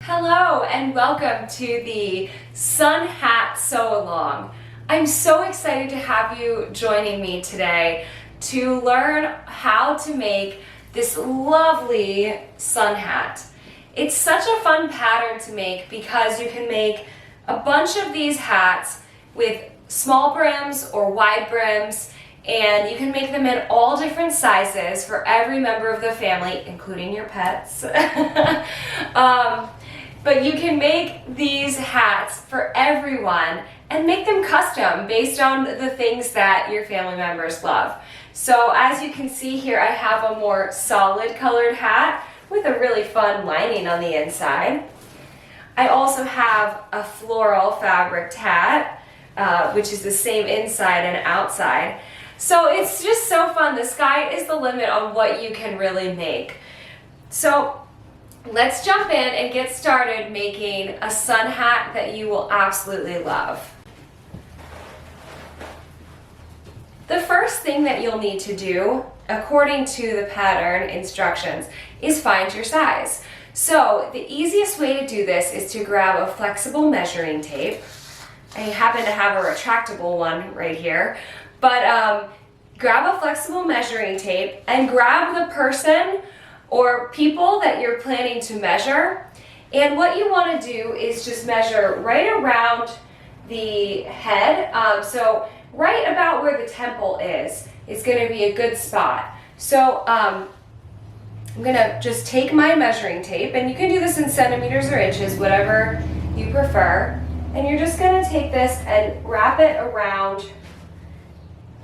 Hello and welcome to the Sun Hat Sew Along. I'm so excited to have you joining me today to learn how to make this lovely sun hat. It's such a fun pattern to make because you can make a bunch of these hats with small brims or wide brims, and you can make them in all different sizes for every member of the family, including your pets. But you can make these hats for everyone and make them custom based on the things that your family members love. So as you can see here, I have a more solid colored hat with a really fun lining on the inside. I also have a floral fabric hat, which is the same inside and outside. So it's just so fun. The sky is the limit on what you can really make. So let's jump in and get started making a sun hat that you will absolutely love. The first thing that you'll need to do, according to the pattern instructions, is find your size. So the easiest way to do this is to grab a flexible measuring tape. I happen to have a retractable one right here, but grab a flexible measuring tape and grab the person or people that you're planning to measure. And what you want to do is just measure right around the head. So right about where the temple is going to be a good spot. So I'm going to just take my measuring tape, and you can do this in centimeters or inches, whatever you prefer. And you're just going to take this and wrap it around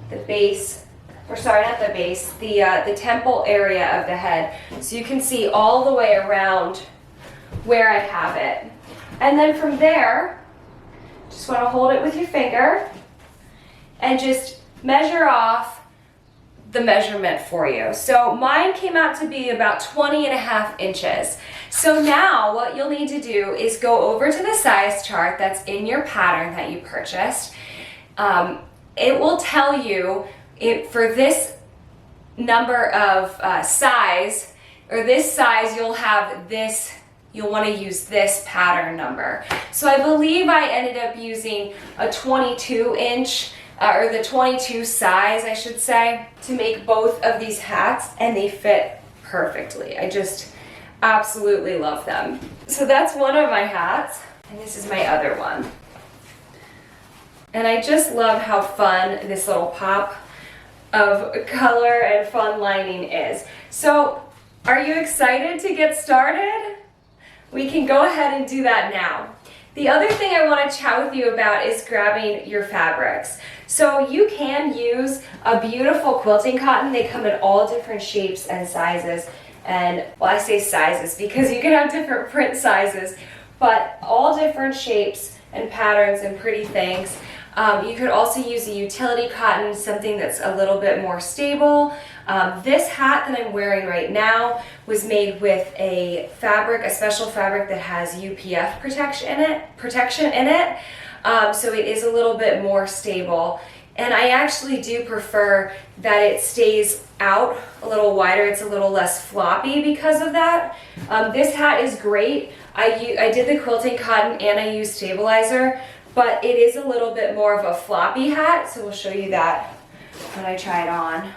the base, or sorry, not the base, the temple area of the head. So you can see all the way around where I have it. And then from there, just want to hold it with your finger and just measure off the measurement for you. So mine came out to be about 20.5 inches. So now what you'll need to do is go over to the size chart that's in your pattern that you purchased. It will tell you for this number of size, or this size, you'll want to use this pattern number. So I believe I ended up using a 22 inch, or the 22 size, I should say, to make both of these hats, and they fit perfectly. I just absolutely love them. So that's one of my hats, and this is my other one. And I just love how fun this little pop of color and fun lining is. So are you excited to get started? We can go ahead and do that now. The other thing I want to chat with you about is grabbing your fabrics. So you can use a beautiful quilting cotton. They come in all different shapes and sizes. And well, I say sizes because you can have different print sizes, but all different shapes and patterns and pretty things. You could also use a utility cotton, something that's a little bit more stable. This hat that I'm wearing right now was made with a special fabric that has UPF protection in it. So it is a little bit more stable. And I actually do prefer that it stays out a little wider. It's a little less floppy because of that. This hat is great. I did the quilting cotton and I used stabilizer, but it is a little bit more of a floppy hat, so we'll show you that when I try it on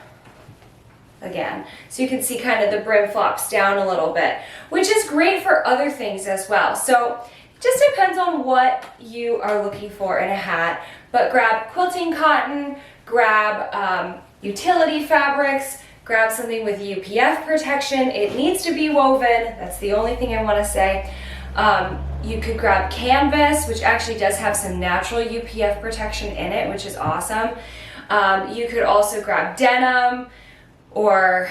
again. So you can see kind of the brim flops down a little bit, which is great for other things as well. So it just depends on what you are looking for in a hat, but grab quilting cotton, grab utility fabrics, grab something with UPF protection. It needs to be woven, that's the only thing I want to say. You could grab canvas, which actually does have some natural UPF protection in it, which is awesome. You could also grab denim or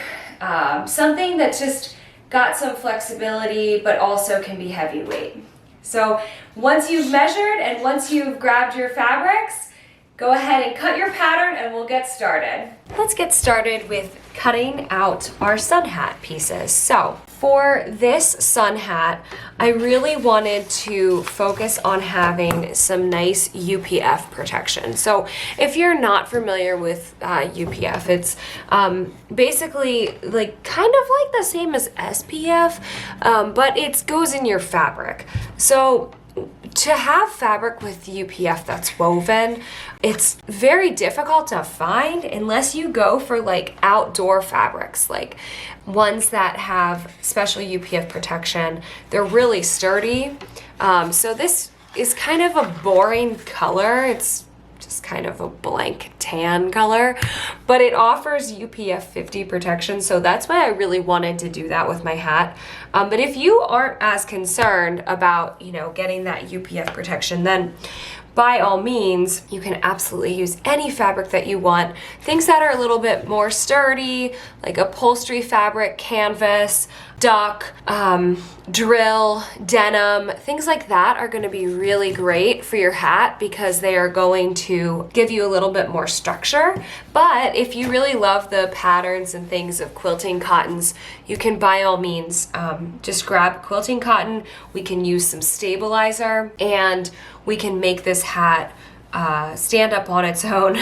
something that just got some flexibility but also can be heavyweight. So once you've measured and once you've grabbed your fabrics, go ahead and cut your pattern and we'll get started. Let's get started with cutting out our sun hat pieces. So For this sun hat, I really wanted to focus on having some nice UPF protection. So if you're not familiar with UPF, it's basically like kind of like the same as SPF, but it goes in your fabric. So to have fabric with UPF that's woven, it's very difficult to find unless you go for like outdoor fabrics, like ones that have special UPF protection. They're really sturdy. So this is kind of a boring color. It's just kind of a blank tan color, but it offers UPF 50 protection, so that's why I really wanted to do that with my hat. But if you aren't as concerned about, you know, getting that UPF protection, then by all means, you can absolutely use any fabric that you want. Things that are a little bit more sturdy, like upholstery fabric, canvas, duck, drill, denim, things like that are gonna be really great for your hat because they are going to give you a little bit more structure. But if you really love the patterns and things of quilting cottons, you can by all means just grab quilting cotton. We can use some stabilizer and we can make this hat stand up on its own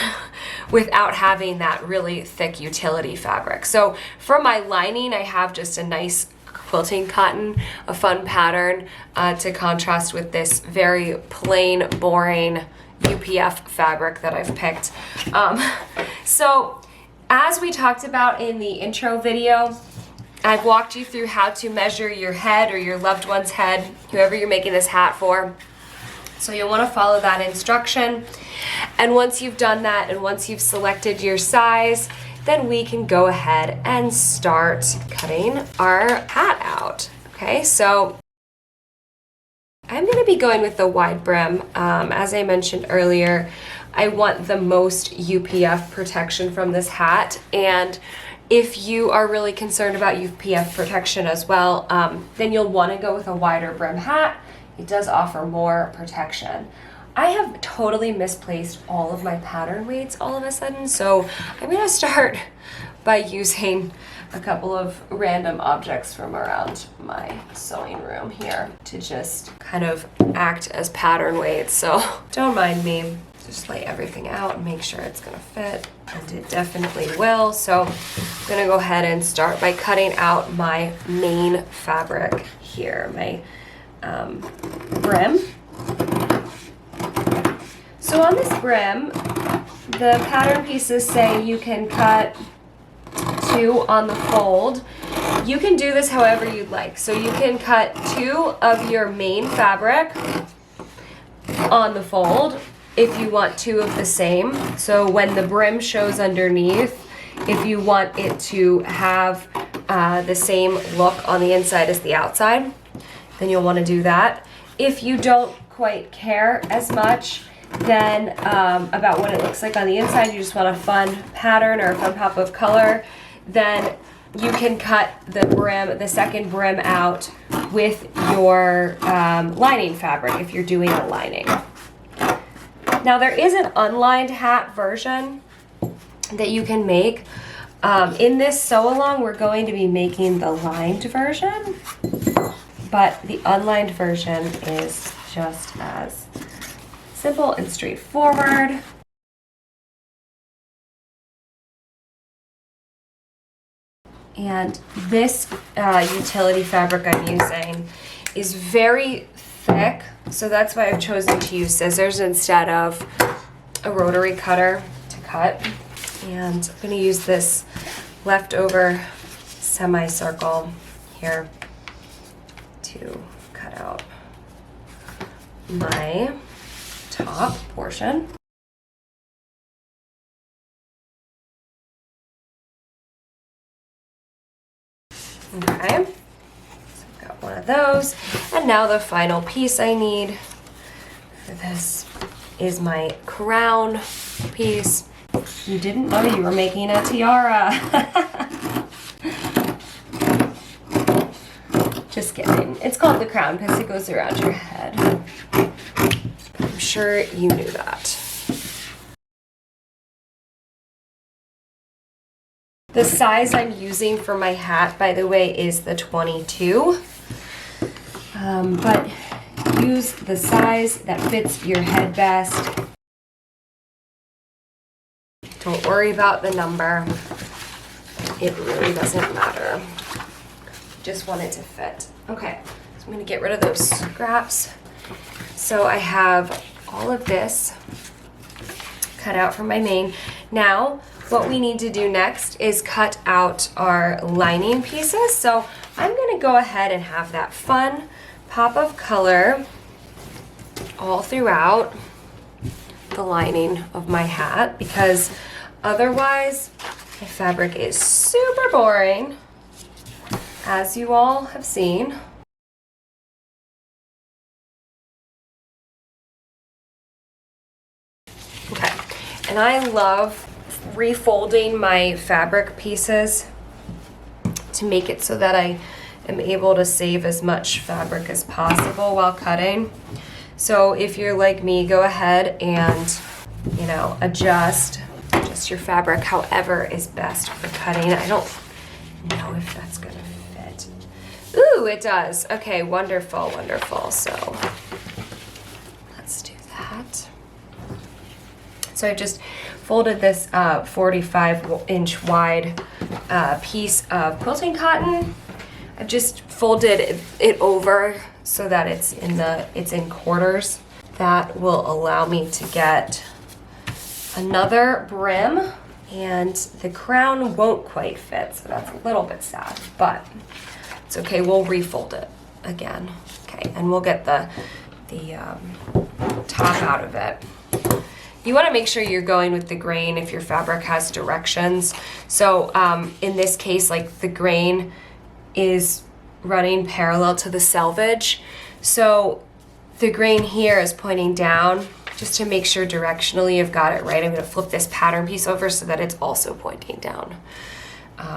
without having that really thick utility fabric. So for my lining, I have just a nice quilting cotton, a fun pattern to contrast with this very plain, boring UPF fabric that I've picked. So as we talked about in the intro video, I've walked you through how to measure your head or your loved one's head, whoever you're making this hat for. So you'll want to follow that instruction. And once you've done that and once you've selected your size, then we can go ahead and start cutting our hat out. Okay, so I'm going to be going with the wide brim. As I mentioned earlier, I want the most UPF protection from this hat. And if you are really concerned about UPF protection as well, then you'll want to go with a wider brim hat. It does offer more protection. I have totally misplaced all of my pattern weights all of a sudden, so I'm gonna start by using a couple of random objects from around my sewing room here to just kind of act as pattern weights. So don't mind me, just lay everything out and make sure it's gonna fit, and it definitely will. So I'm gonna go ahead and start by cutting out my main fabric here, my brim. So on this brim, the pattern pieces say you can cut 2 on the fold. You can do this however you'd like. So you can cut 2 of your main fabric on the fold if you want 2 of the same. So when the brim shows underneath, if you want it to have the same look on the inside as the outside, then you'll want to do that. If you don't quite care as much then about what it looks like on the inside, you just want a fun pattern or a fun pop of color, then you can cut the brim, the second brim out with your lining fabric if you're doing a lining. Now there is an unlined hat version that you can make. In this sew along, we're going to be making the lined version, but the unlined version is just as simple and straightforward. And this utility fabric I'm using is very thick, so that's why I've chosen to use scissors instead of a rotary cutter to cut. And I'm going to use this leftover semicircle here to cut out my top portion. Okay, so I've got one of those. And now the final piece I need for this is my crown piece. You didn't know you were making a tiara. Just kidding. It's called the crown because it goes around your head. I'm sure you knew that. The size I'm using for my hat, by the way, is the 22. But use the size that fits your head best. Don't worry about the number. It really doesn't matter. Just want it to fit. Okay, so I'm gonna get rid of those scraps. So I have all of this cut out from my mane. Now, what we need to do next is cut out our lining pieces. So I'm gonna go ahead and have that fun pop of color all throughout the lining of my hat, because otherwise my fabric is super boring, as you all have seen. Okay, and I love refolding my fabric pieces to make it so that I am able to save as much fabric as possible while cutting. So if you're like me, go ahead and, you know, adjust your fabric however is best for cutting. I don't know if that's gonna fit. Ooh, it does. Okay, wonderful, wonderful. So let's do that. So I just folded this 45-inch wide piece of quilting cotton. I've just folded it over so that it's in quarters. That will allow me to get another brim, and the crown won't quite fit, so that's a little bit sad, but it's okay. We'll refold it again. Okay, and we'll get the top out of it. You want to make sure you're going with the grain if your fabric has directions. So in this case, like, the grain is running parallel to the selvage. So the grain here is pointing down, just to make sure directionally you've got it right. I'm gonna flip this pattern piece over so that it's also pointing down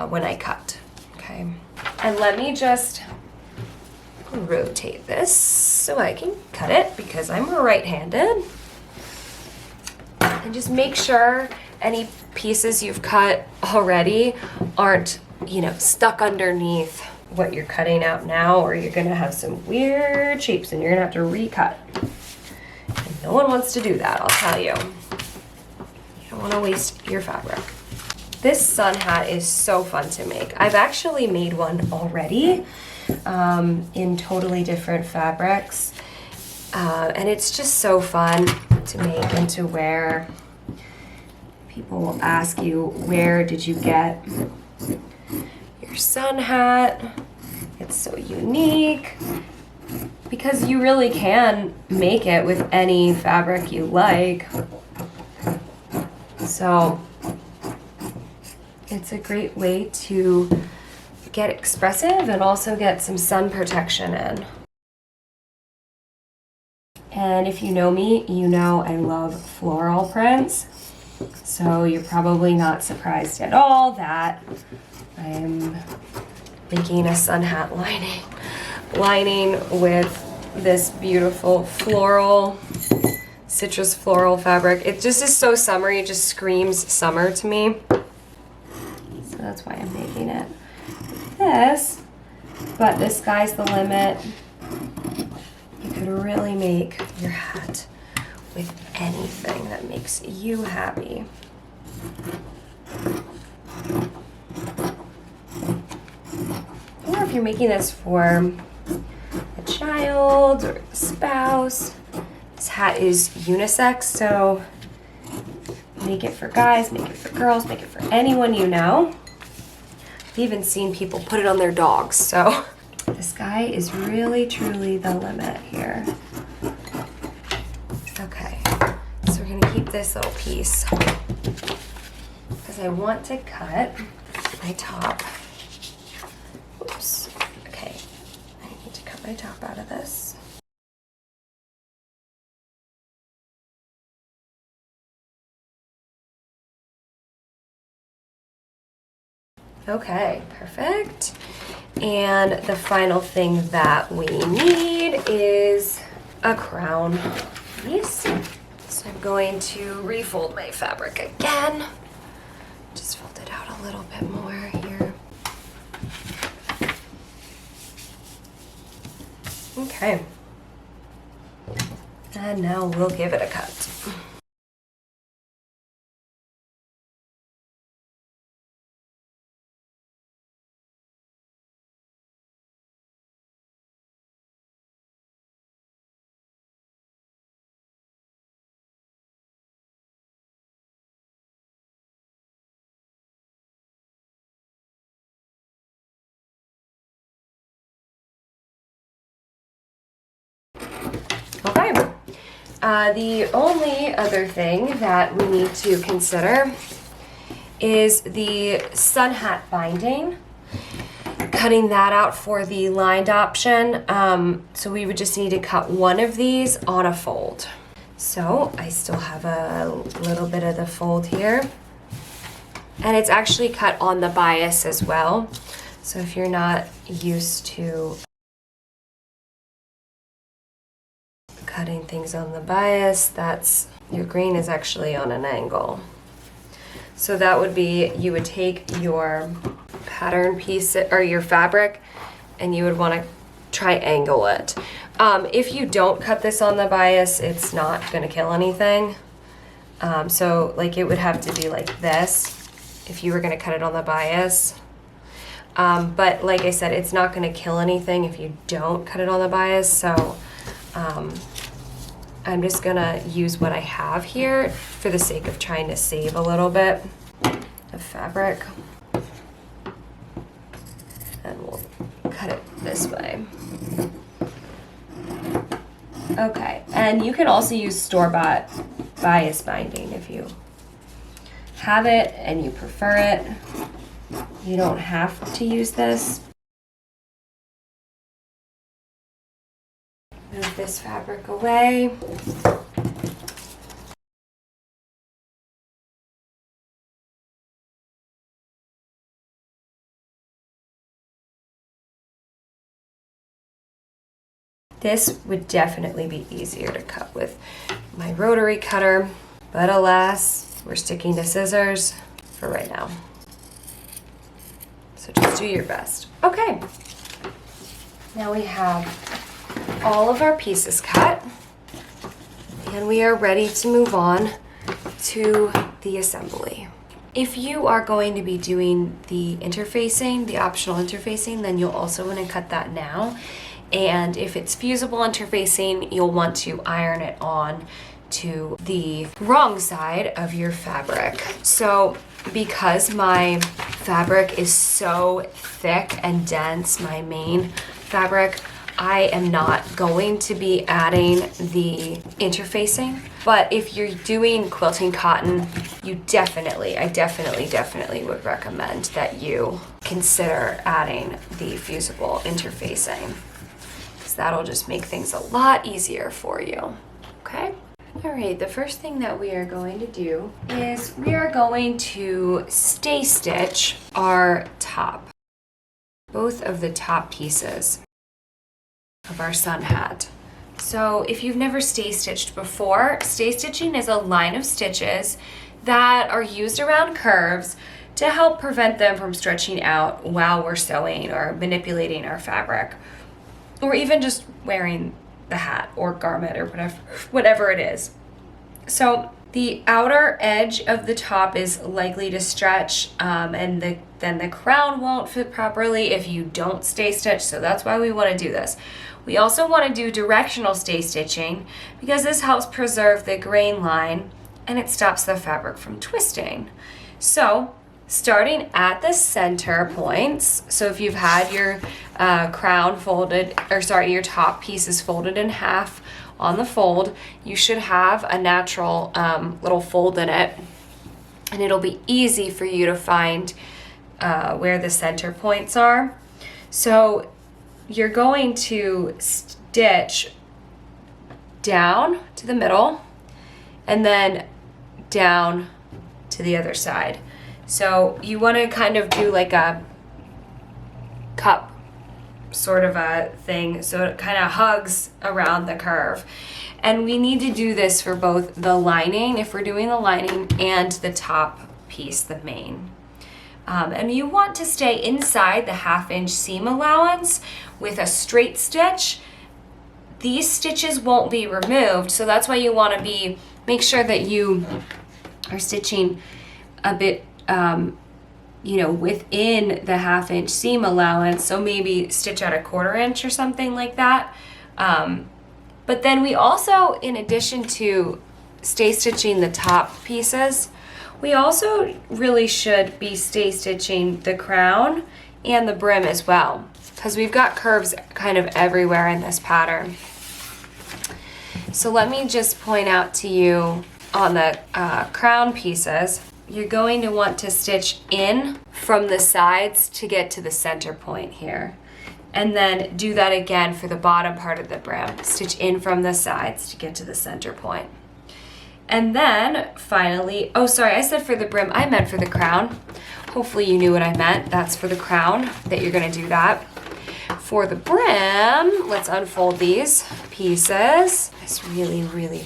when I cut, okay? And let me just rotate this so I can cut it, because I'm right-handed. And just make sure any pieces you've cut already aren't, you know, stuck underneath what you're cutting out now, or you're gonna have some weird shapes and you're gonna have to recut. And no one wants to do that, I'll tell you. You don't wanna waste your fabric. This sun hat is so fun to make. I've actually made one already in totally different fabrics. And it's just so fun to make and to wear. People will ask you, where did you get your sun hat? It's so unique, because you really can make it with any fabric you like. So it's a great way to get expressive and also get some sun protection in. And if you know me, you know I love floral prints. So you're probably not surprised at all that I'm making a sun hat lining with this beautiful floral, citrus floral fabric. It just is so summery, it just screams summer to me. So that's why I'm making it with this, but the sky's the limit. You could really make your hat with anything that makes you happy. Or if you're making this for a child or a spouse, this hat is unisex, so make it for guys, make it for girls, make it for anyone you know. I've even seen people put it on their dogs, so the sky is really, truly the limit here. Okay, so we're gonna keep this little piece because I want to cut my top. Oops, okay, I need to cut my top out of this. Okay, perfect. And the final thing that we need is a crown piece. So I'm going to refold my fabric again. Just fold it out a little bit more here. Okay. And now we'll give it a cut. Okay. The only other thing that we need to consider is the sun hat binding. Cutting that out for the lined option. So we would just need to cut one of these on a fold. So I still have a little bit of the fold here. And it's actually cut on the bias as well. So if you're not used to cutting things on the bias, that's, your grain is actually on an angle. So that would be, you would take your pattern piece or your fabric and you would want to triangle it. If you don't cut this on the bias, it's not going to kill anything. So like it would have to be like this if you were going to cut it on the bias. But like I said, it's not going to kill anything if you don't cut it on the bias. So I'm just gonna use what I have here for the sake of trying to save a little bit of fabric. And we'll cut it this way. Okay, and you can also use store-bought bias binding if you have it and you prefer it. You don't have to use this. Move this fabric away. This would definitely be easier to cut with my rotary cutter, but alas, we're sticking to scissors for right now. So just do your best. Okay, now we have all of our pieces cut and we are ready to move on to the assembly. If you are going to be doing the interfacing, the optional interfacing, then you'll also want to cut that now. And if it's fusible interfacing, you'll want to iron it on to the wrong side of your fabric. So because my fabric is so thick and dense, my main fabric, I am not going to be adding the interfacing. But if you're doing quilting cotton, I definitely would recommend that you consider adding the fusible interfacing, because that'll just make things a lot easier for you. Okay? All right, the first thing that we are going to do is we are going to stay stitch our top, both of the top pieces of our sun hat. So if you've never stay stitched before, stay stitching is a line of stitches that are used around curves to help prevent them from stretching out while we're sewing or manipulating our fabric, or even just wearing the hat or garment or whatever it is. So the outer edge of the top is likely to stretch, and then the crown won't fit properly if you don't stay stitch. So that's why we want to do this. We also want to do directional stay stitching because this helps preserve the grain line and it stops the fabric from twisting. So starting at the center points, so if you've had your crown folded, your top pieces folded in half on the fold, you should have a natural little fold in it, and it'll be easy for you to find where the center points are. So you're going to stitch down to the middle and then down to the other side. So you want to kind of do like a cup sort of a thing, so it kind of hugs around the curve. And we need to do this for both the lining, if we're doing the lining, and the top piece, the main. And you want to stay inside the 1/2 inch seam allowance with a straight stitch. These stitches won't be removed, so that's why you want to make sure that you are stitching a bit, within the 1/2 inch seam allowance. So maybe stitch out a 1/4 inch or something like that. But then we also, in addition to stay stitching the top pieces, we also really should be stay stitching the crown and the brim as well, because we've got curves kind of everywhere in this pattern. So let me just point out to you on the crown pieces, you're going to want to stitch in from the sides to get to the center point here. And then do that again for the bottom part of the brim. Stitch in from the sides to get to the center point. And then finally, oh sorry, I said for the brim, I meant for the crown. Hopefully you knew what I meant. That's for the crown that you're gonna do that. For the brim, let's unfold these pieces. This really, really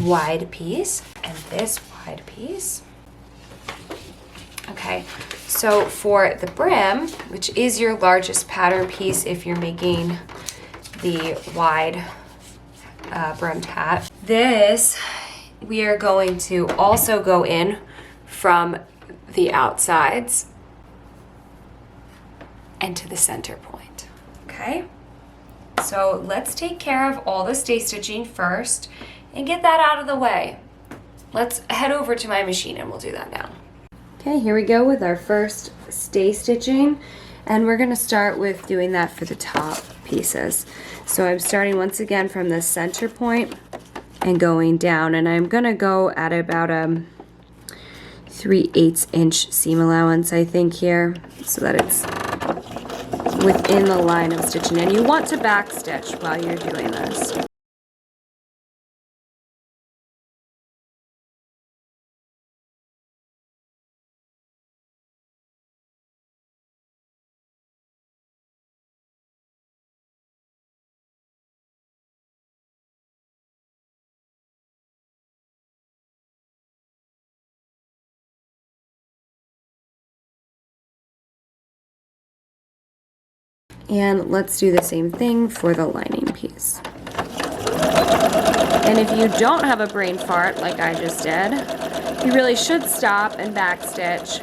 wide piece and this wide piece. Okay, so for the brim, which is your largest pattern piece if you're making the wide brimmed hat, this we are going to also go in from the outsides and to the center point. Okay, so let's take care of all the stay stitching first and get that out of the way. Let's head over to my machine and we'll do that now. Okay, here we go with our first stay stitching, and we're gonna start with doing that for the top pieces. So I'm starting once again from the center point and going down, and I'm gonna go at about a 3/8 inch seam allowance, I think, here, so that it's within the line of stitching. And you want to back stitch while you're doing this. And let's do the same thing for the lining piece. And if you don't have a brain fart like I just did, you really should stop and backstitch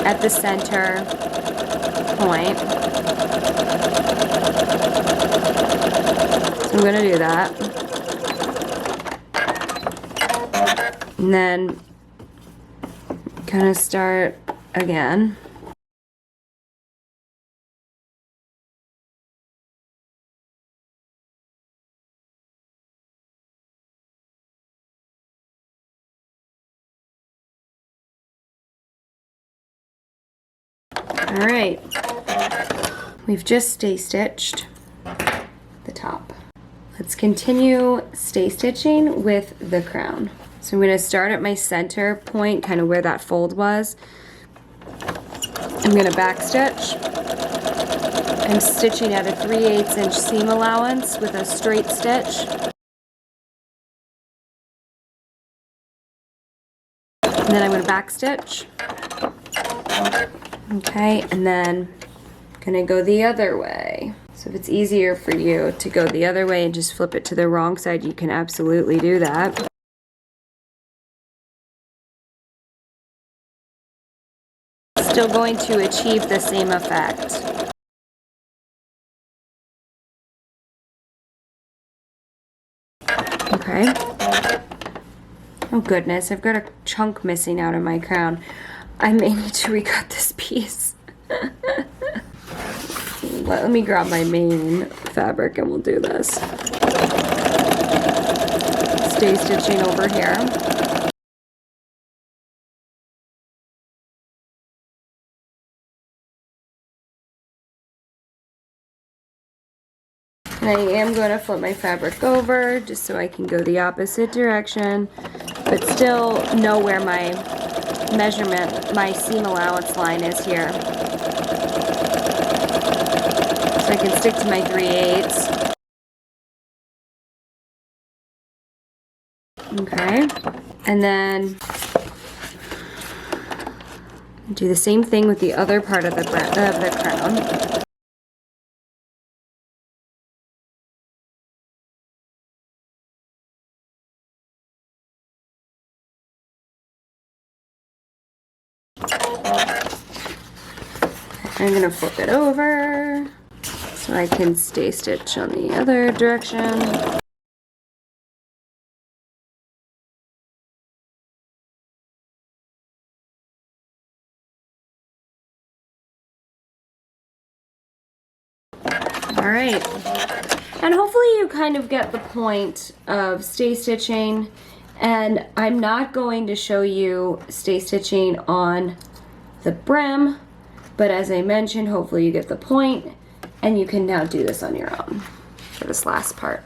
at the center point. So I'm gonna do that. And then kind of start again. All right, we've just stay stitched the top. Let's continue stay stitching with the crown. So I'm going to start at my center point, kind of where that fold was. I'm going to back stitch. I'm stitching at a 3/8 inch seam allowance with a straight stitch. And then I'm going to back stitch. Okay, and then I'm gonna go the other way. So if it's easier for you to go the other way and just flip it to the wrong side, you can absolutely do that. Still going to achieve the same effect. Okay. Oh goodness, I've got a chunk missing out of my crown. I may need to recut this piece. Let me grab my main fabric and we'll do this. Stay stitching over here. And I am going to flip my fabric over just so I can go the opposite direction, but still know where my measurement, my seam allowance line is here. So I can stick to my 3/8. Okay, and then Do the same thing with the other part of the crown. I'm gonna flip it over so I can stay stitch on the other direction. All right, and hopefully you kind of get the point of stay stitching, and I'm not going to show you stay stitching on the brim, but as I mentioned, hopefully you get the point and you can now do this on your own for this last part.